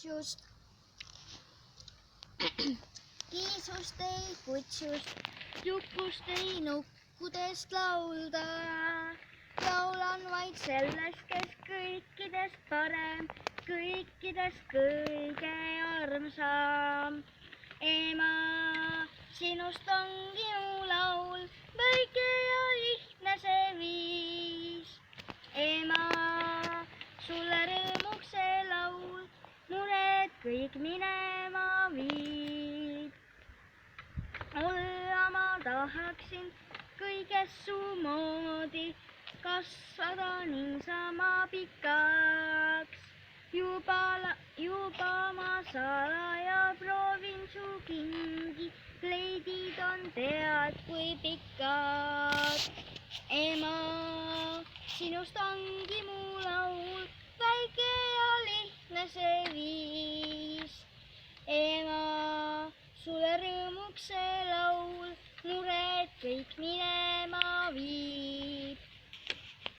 kutsust. Kiisust ei kutsust, jukust ei nukkudest laulda. Laulan vaid sellest, kes kõikidest parem, kõikidest kõige armsam. Ema, sinust ongi mu laul, väike ja lihtne see viis. Ema, sulle rõõmuks see laul, mured kõik minema viib. Olla ma tahaksin kõiges su moodi, kasvada niisama pikaks. Juba ma salaja proovin su kingi, kleidid on tead kui pikad. Ema, sinust ongi mu laul, väike ja lihtne see viis. Ema, sulle rõõmuks see laul, mured kõik minema viib.